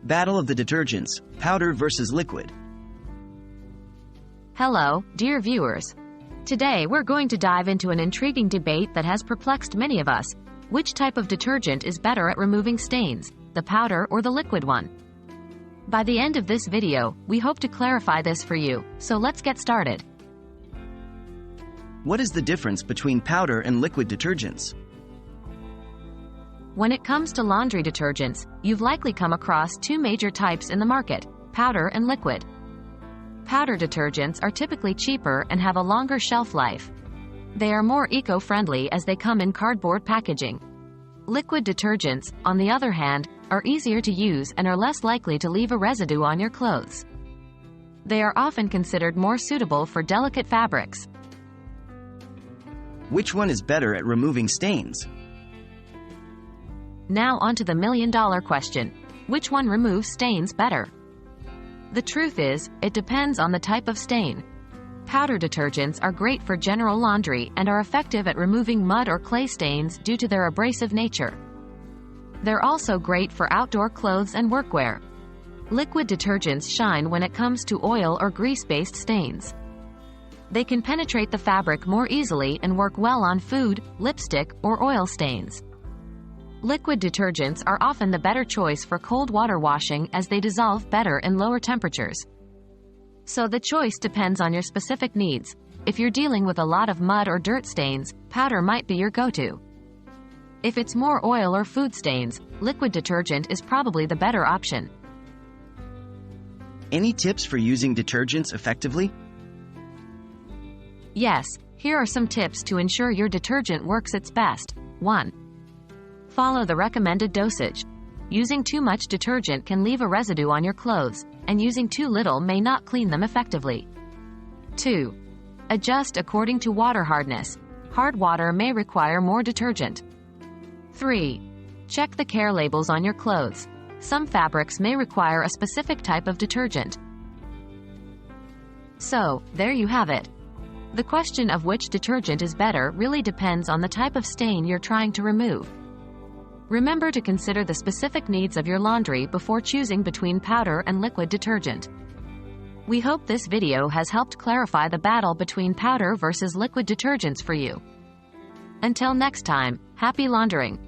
Battle of the detergents, powder versus liquid. Hello, dear viewers. Today we're going to dive into an intriguing debate that has perplexed many of us. Which type of detergent is better at removing stains, the powder or the liquid one? By the end of this video, we hope to clarify this for you, so let's get started. What is the difference between powder and liquid detergents? When it comes to laundry detergents, you've likely come across two major types in the market: powder and liquid. Powder detergents are typically cheaper and have a longer shelf life. They are more eco-friendly as they come in cardboard packaging. Liquid detergents, on the other hand, are easier to use and are less likely to leave a residue on your clothes. They are often considered more suitable for delicate fabrics. Which one is better at removing stains? Now onto the million-dollar question: which one removes stains better? The truth is, it depends on the type of stain. Powder detergents are great for general laundry and are effective at removing mud or clay stains due to their abrasive nature. They're also great for outdoor clothes and workwear. Liquid detergents shine when it comes to oil or grease-based stains. They can penetrate the fabric more easily and work well on food, lipstick, or oil stains. Liquid detergents are often the better choice for cold water washing as they dissolve better in lower temperatures. So the choice depends on your specific needs. If you're dealing with a lot of mud or dirt stains, powder might be your go-to. If it's more oil or food stains, liquid detergent is probably the better option. Any tips for using detergents effectively? Yes, here are some tips to ensure your detergent works its best. 1. Follow the recommended dosage. Using too much detergent can leave a residue on your clothes, and using too little may not clean them effectively. 2. Adjust according to water hardness. Hard water may require more detergent. 3. Check the care labels on your clothes. Some fabrics may require a specific type of detergent. So, there you have it. The question of which detergent is better really depends on the type of stain you're trying to remove. Remember to consider the specific needs of your laundry before choosing between powder and liquid detergent. We hope this video has helped clarify the battle between powder versus liquid detergents for you. Until next time, happy laundering!